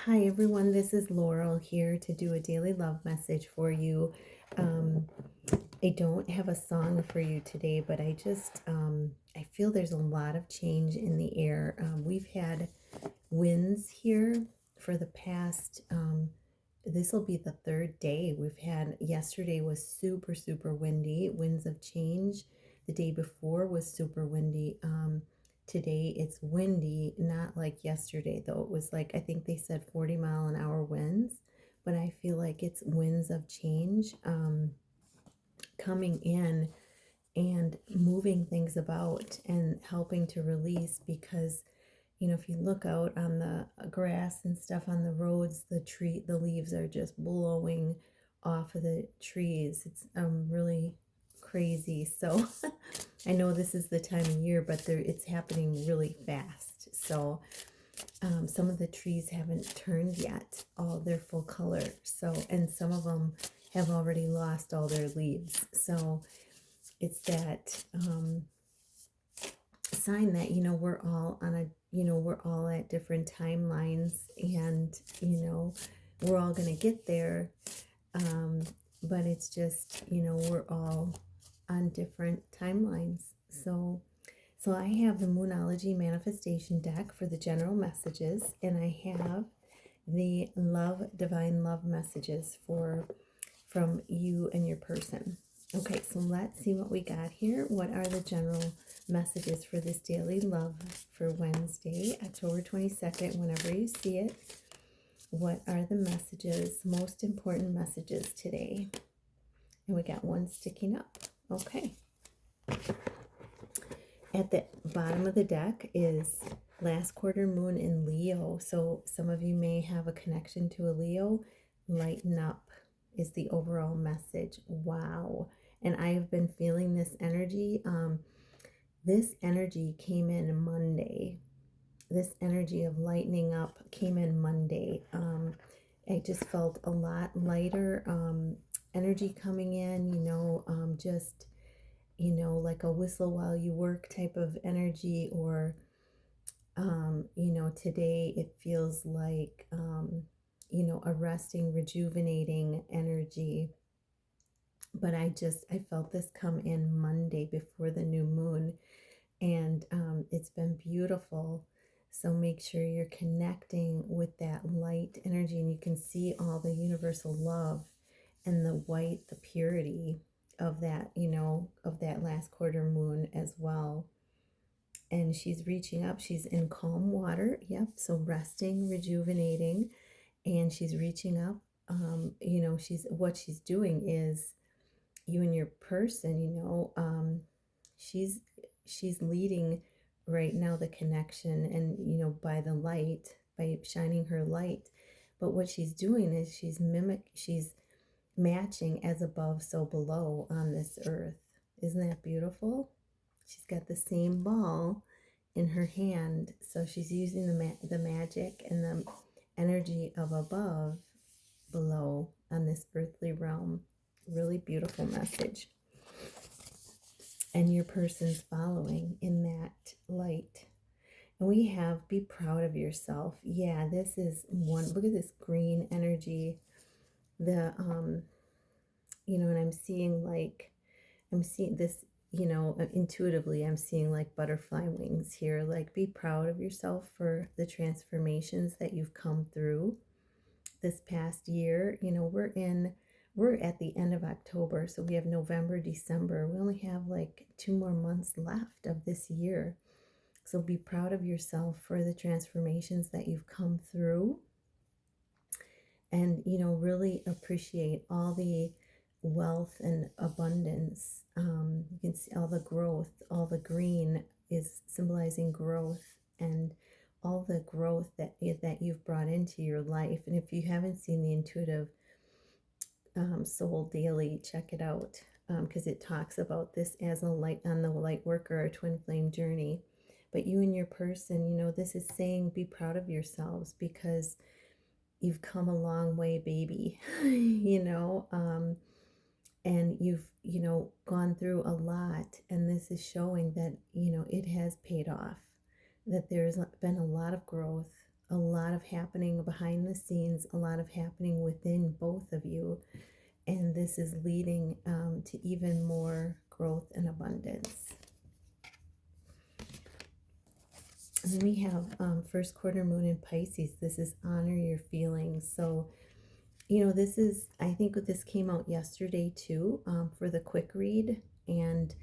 Hi everyone, this is Laurel here to do a daily love message for you. Um, I don't have a song for you today, but I feel there's a lot of change in the air. We've had winds here for the past, this will be the third day. Yesterday was super, super windy, winds of change. The day before was super windy. Today it's windy, not like yesterday, though. It was like, I think they said 40-mile-an-hour winds, but I feel like it's winds of change coming in and moving things about and helping to release because if you look out on the grass and stuff on the roads, the leaves are just blowing off of the trees. It's really crazy. So I know this is the time of year, but it's happening really fast. So some of the trees haven't turned yet all their full color. So, and some of them have already lost all their leaves. So it's that sign that we're all on a we're all at different timelines, and we're all going to get there, um, but it's just we're all on different timelines. So I have the Moonology Manifestation deck for the general messages, and I have the Divine Love messages from you and your person. Okay, so let's see what we got here. What are the general messages for this daily love for Wednesday, October 22nd, whenever you see it? What are the messages, most important messages today? And we got one sticking up. Okay. At the bottom of the deck is last quarter moon in Leo. So some of you may have a connection to a Leo. Lighten up is the overall message. Wow. And I have been feeling this energy. This energy came in Monday. This energy of lightening up came in Monday. I just felt a lot lighter energy coming in, just like a whistle while you work type of energy, or, today it feels like, a resting, rejuvenating energy. But I felt this come in Monday before the new moon, and it's been beautiful. So make sure you're connecting with that light energy, and you can see all the universal love and the white, the purity of that, of that last quarter moon as well. And she's reaching up. She's in calm water. Yep. So resting, rejuvenating, and she's reaching up. What she's doing is, you and your person, she's leading right now the connection, and by the light, by shining her light. But what she's doing is she's matching as above, so below on this earth. Isn't that beautiful? She's got the same ball in her hand, so she's using the magic and the energy of above, below on this earthly realm. Really beautiful message. And your person's following in that light. And we have be proud of yourself. Yeah, this is one. Look at this green energy. The and I'm seeing this, intuitively I'm seeing like butterfly wings here. Like, be proud of yourself for the transformations that you've come through this past year. We're at the end of October, so we have November, December. We only have like 2 more months left of this year. So be proud of yourself for the transformations that you've come through, and really appreciate all the wealth and abundance. You can see all the growth. All the green is symbolizing growth, and all the growth that you've brought into your life. And if you haven't seen the Intuitive Soul Daily, check it out, because it talks about this as a light on the light worker, a twin flame journey. But you and your person, this is saying be proud of yourselves, because you've come a long way, baby. And you've gone through a lot, and this is showing that it has paid off, that there's been a lot of growth, a lot of happening behind the scenes, a lot of happening within both of you. And this is leading to even more growth and abundance. And then we have first quarter moon in Pisces. This is honor your feelings. So, this is, I think this came out yesterday too, for the quick read. And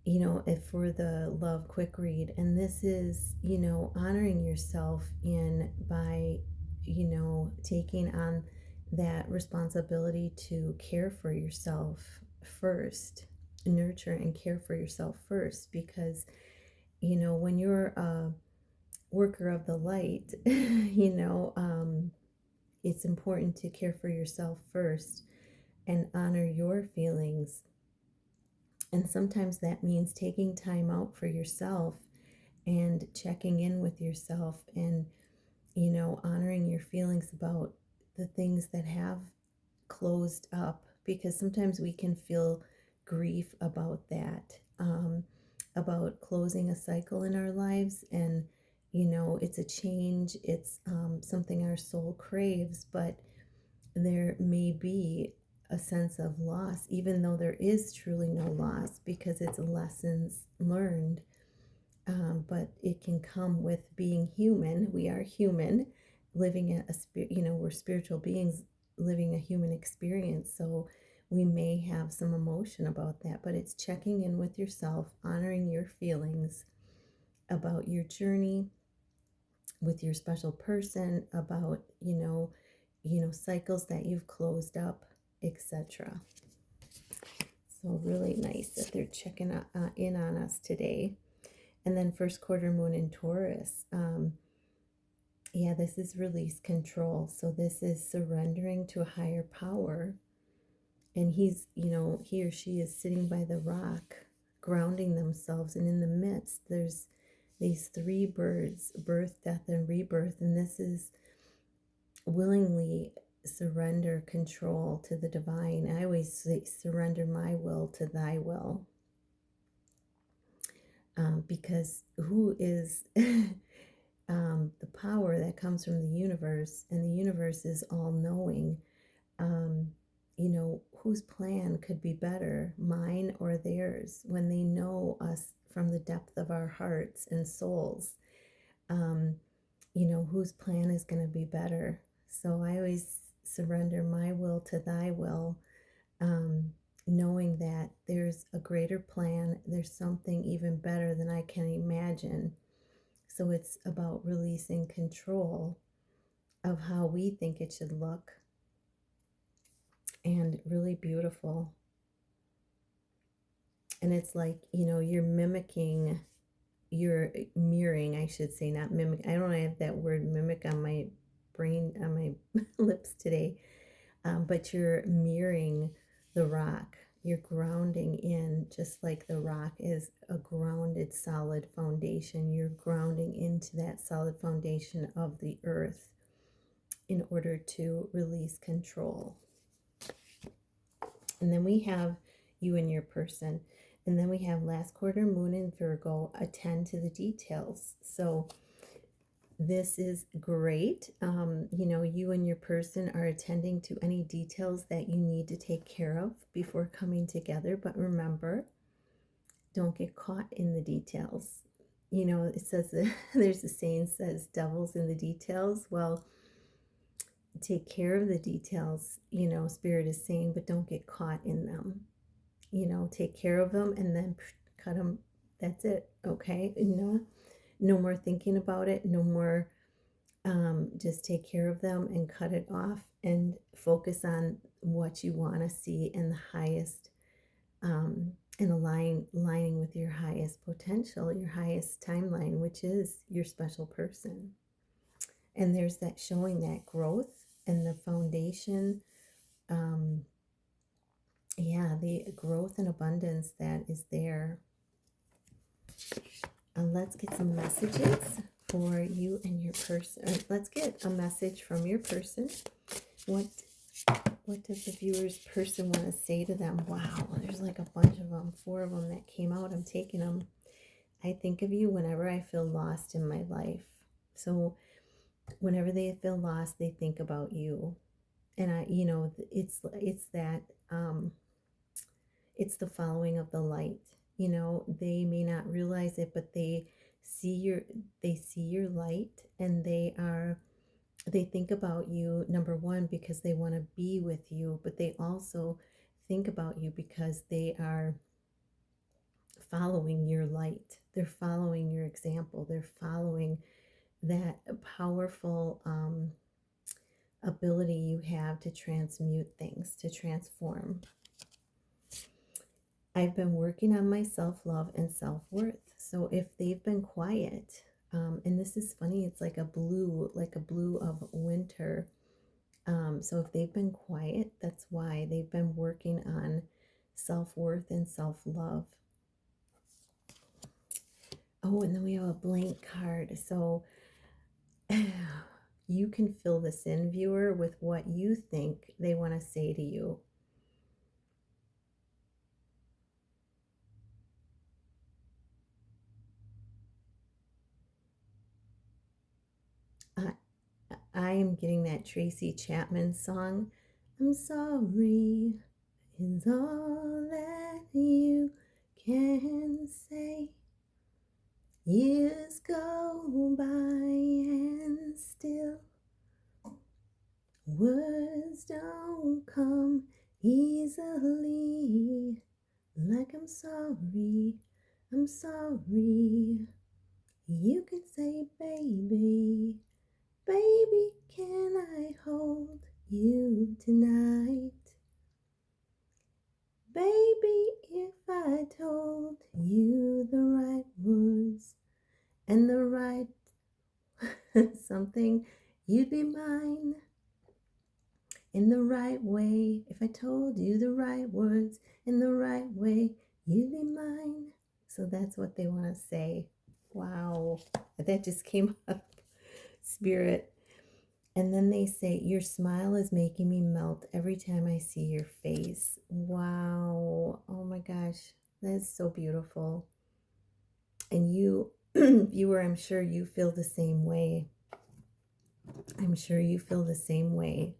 if for the love quick read, and this is honoring yourself in by taking on that responsibility to care for yourself first, nurture and care for yourself first, because when you're a worker of the light, it's important to care for yourself first and honor your feelings. And sometimes that means taking time out for yourself and checking in with yourself and, honoring your feelings about the things that have closed up, because sometimes we can feel grief about that, about closing a cycle in our lives. And, it's a change, it's something our soul craves, but there may be a sense of loss, even though there is truly no loss, because it's lessons learned. But it can come with being human. We are human, living a spirit. We're spiritual beings living a human experience. So we may have some emotion about that, but it's checking in with yourself, honoring your feelings about your journey with your special person, about cycles that you've closed up, etc. So really nice that they're checking in on us today. And then first quarter moon in Taurus. Yeah, this is release control. So this is surrendering to a higher power. And he or she is sitting by the rock, grounding themselves. And in the midst, there's these three birds, birth, death, and rebirth. And this is willingly surrender control to the divine. I always say, surrender my will to thy will. Because who is the power that comes from the universe, and the universe is all-knowing. Whose plan could be better, mine or theirs, when they know us from the depth of our hearts and souls? Whose plan is going to be better? So I always surrender my will to thy will, knowing that there's a greater plan, there's something even better than I can imagine. So it's about releasing control of how we think it should look, and really beautiful. And it's like, you're mimicking, you're mirroring, I should say, not mimic. I don't have that word mimic on my brain, on my lips today. But you're mirroring the rock. You're grounding in, just like the rock is a grounded, solid foundation. You're grounding into that solid foundation of the earth in order to release control. And then we have you and your person. And then we have last quarter moon in Virgo, attend to the details. So this is great. You and your person are attending to any details that you need to take care of before coming together. But remember, don't get caught in the details. It says that there's a saying says, devil's in the details. Well, take care of the details, Spirit is saying, but don't get caught in them. Take care of them and then cut them. That's it. Okay. No more thinking about it. No more. Just take care of them and cut it off, and focus on what you want to see in the highest, and aligning with your highest potential, your highest timeline, which is your special person. And there's that showing that growth and the foundation. The growth and abundance that is there. Let's get some messages for you and your person. Let's get a message from your person. What does the viewer's person want to say to them? Wow, there's like a bunch of them, 4 of them that came out. I'm taking them. I think of you whenever I feel lost in my life. So Whenever they feel lost, they think about you. And it's that, it's the following of the light. They may not realize it, but see your they see your light, and they think about you, number one, because they want to be with you, but they also think about you because they are following your light. They're following your example. They're following that powerful ability you have to transmute things, to transform. I've been working on my self-love and self-worth. So if they've been quiet, and this is funny, it's like a blue of winter. So if they've been quiet, that's why they've been working on self-worth and self-love. Oh, and then we have a blank card. So you can fill this in, viewer, with what you think they want to say to you. I, I am getting that Tracy Chapman song. I'm sorry is all that you can say. Years go by and still words don't come easily. Like I'm sorry. You can say, baby, baby, can I hold you tonight? Baby, if I told you the right words and the right something, you'd be mine in the right way. If I told you the right words in the right way, you'd be mine. So that's what they want to say. Wow, that just came up, spirit. And then they say, your smile is making me melt every time I see your face. Wow. Oh my gosh. That's so beautiful. And you, viewer, I'm sure you feel the same way. I'm sure you feel the same way.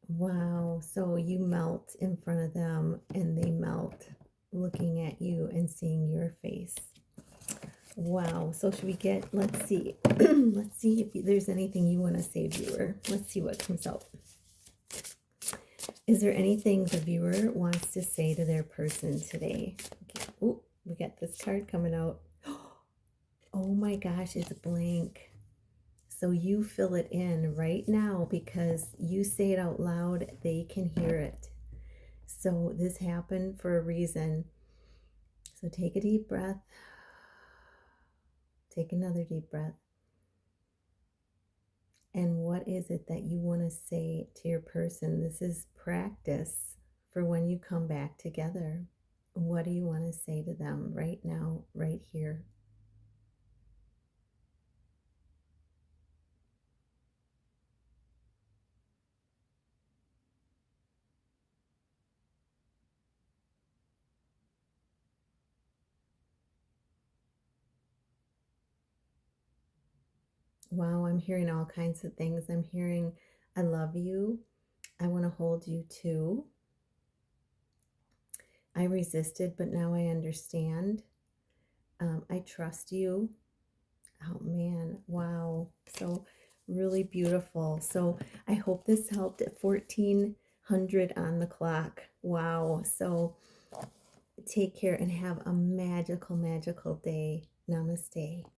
Wow. So you melt in front of them, and they melt looking at you and seeing your face. Wow. So should we let's see. Let's see if there's anything you want to say, viewer. Let's see what comes out. Is there anything the viewer wants to say to their person today? Okay. Oh, we got this card coming out. Oh my gosh, it's blank. So you fill it in right now, because you say it out loud, they can hear it. So this happened for a reason. So take a deep breath. Take another deep breath. And what is it that you want to say to your person? This is practice for when you come back together. What do you want to say to them right now, right here? Wow, I'm hearing all kinds of things. I'm hearing, I love you. I want to hold you too. I resisted, but now I understand. I trust you. Oh man, wow. So really beautiful. So I hope this helped at 1400 on the clock. Wow. So take care and have a magical, magical day. Namaste.